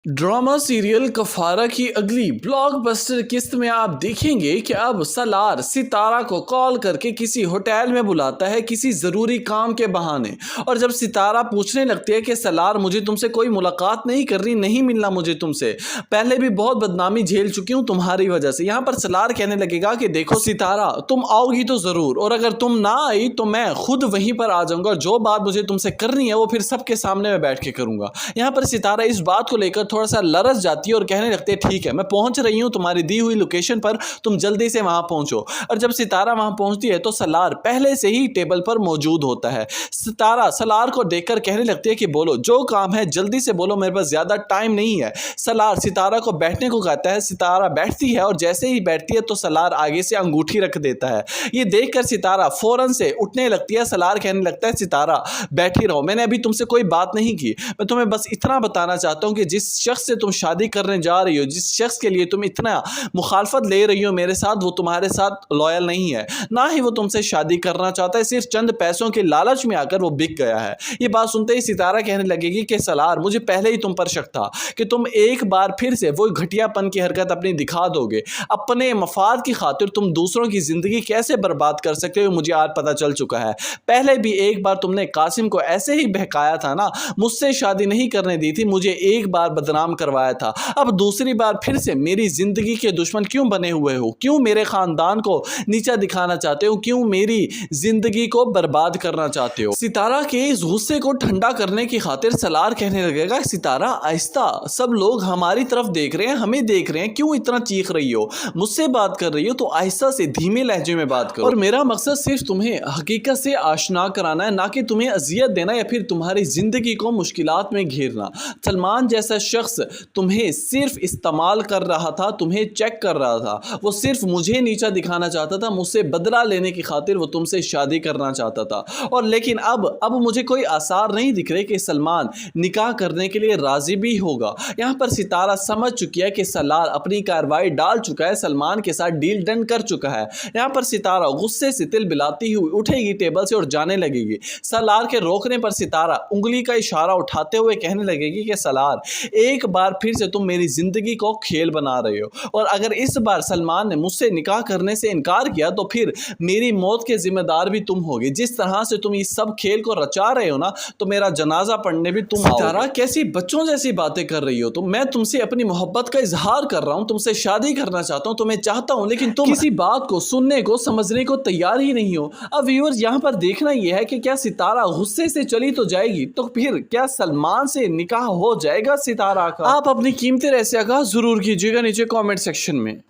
Drama serial कफारा की अगली blockbuster किस्त में आप देखेंगे कि अब सलार सितारा को कॉल करके किसी होटल में बुलाता है किसी ज़रूरी काम के बहाने। और जब सितारा पूछने लगती है कि सलार मुझे तुमसे कोई मुलाकात नहीं करनी, नहीं मिलना मुझे तुमसे, पहले भी बहुत बदनामी झेल चुकी हूँ तुम्हारी वजह से। यहाँ पर सलार कहने लगेगा कि देखो सितारा, तुम आओगी तो ज़रूर, और अगर तुम ना आई तो मैं खुद वहीं पर आ जाऊँगा। जो बात मुझे तुमसे करनी है वो फिर सबके सामने में बैठ के करूँगा। यहाँ पर सितारा इस बात को लेकर थोड़ा सा लरस जाती है और कहने लगती है ठीक है, मैं पहुंच रही हूं तुम्हारी दी हुई लोकेशन पर, तुम जल्दी से वहां पहुंचो। और जब सितारा वहां पहुंचती है तो सलार पहले से ही टेबल पर मौजूद होता है। सितारा सलार को देखकर कहने लगती है कि बोलो, जो काम है जल्दी से बोलो, मेरे पास ज्यादा टाइम नहीं है। सलार सितारा को बैठने को कहता है, सितारा बैठती है और जैसे ही बैठती है तो सलार आगे से अंगूठी रख देता है। ये देखकर सितारा फौरन से उठने लगती है। सलार कहने लगता है सितारा बैठी रहो, मैंने अभी तुमसे कोई बात नहीं की, मैं तुम्हें बस इतना बताना चाहता हूं कि जिस शख्स से तुम शादी करने जा रही हो, जिस शख्स के लिए तुम इतना मुखालफत ले रही हो मेरे साथ, वो तुम्हारे साथ लॉयल नहीं है, ना ही वो तुमसे शादी करना चाहता है, सिर्फ चंद पैसों के लालच में आकर वो बिक गया है। ये बात सुनते ही सितारा कहने लगेगी कि सलार, मुझे पहले ही तुम पर शक था कि तुम एक बार फिर से वो घटियापन की हरकत अपनी दिखा दोगे। अपने मफाद की खातिर तुम दूसरों की जिंदगी कैसे बर्बाद कर सकते हो मुझे आज पता चल चुका है। पहले भी एक बार तुमने कासिम को ऐसे ही बहकाया था ना, मुझसे शादी नहीं करने दी थी, मुझे एक बार बदनाम करवाया था, अब दूसरी बार फिर से मेरी जिंदगी के दुश्मन क्यों बने हुए हो? क्यों मेरे खानदान को नीचा दिखाना चाहते हो? क्यों मेरी जिंदगी को बर्बाद करना चाहते हो? सितारा के इस गुस्से को ठंडा करने की खातिर सलार कहने लगेगा सितारा आहिस्ता, सब लोग हमारी तरफ देख रहे हैं, हमें देख रहे हैं, क्यों इतना चीख रही हो? मुझसे बात कर रही हो तो आहिस्ता से धीमे लहजे में बात करो। और मेरा मकसद सिर्फ तुम्हें हकीकत से आशना कराना है, ना कि तुम्हें अजियत देना या फिर तुम्हारी जिंदगी को मुश्किलात में घेरना। सलमान जैसा शख्स तुम्हें सिर्फ इस्तेमाल कर रहा था, तुम्हें चेक कर रहा था, वो सिर्फ मुझे नीचा दिखाना चाहता था, मुझसे बदला लेने की खातिर वो तुमसे शादी करना चाहता था। और लेकिन अब मुझे कोई आसार नहीं दिख रहे कि सलमान निकाह करने के लिए राजी भी होगा। यहाँ पर सितारा समझ चुकी है कि सलार अपनी कार्रवाई डाल चुका है, सलमान के साथ डील डन कर चुका है। यहाँ पर सितारा गुस्से से तिल बिलाती हुई उठेगी टेबल से और जाने लगेगी। सलार के रोकने पर सितारा उंगली का इशारा उठाते हुए कहने लगेगी कि सलार, एक बार फिर से तुम मेरी जिंदगी को खेल बना रहे हो, और अगर इस बार सलमान ने मुझसे निकाह करने से इनकार किया तो फिर मेरी मौत के जिम्मेदार भी तुम होगे। जिस तरह से तुम इस सब खेल को रचा रहे हो ना, तो मेरा जनाजा पढ़ने भी तुम आओगे। सितारा, कैसी बच्चों जैसी बातें कर रही हो तुम? मैं तुमसे अपनी मोहब्बत का इजहार कर रहा हूं, तुमसे शादी करना चाहता हूं, तुम्हें चाहता हूं, लेकिन तुम किसी बात को सुनने को समझने को तैयार ही नहीं हो। अब व्यूअर्स, यहाँ पर देखना यह है कि क्या सितारा गुस्से से चली तो जाएगी, तो फिर क्या सलमान से निकाह हो जाएगा सितारा का? आप अपनी कीमती राय से आगाह जरूर कीजिएगा नीचे कमेंट सेक्शन में।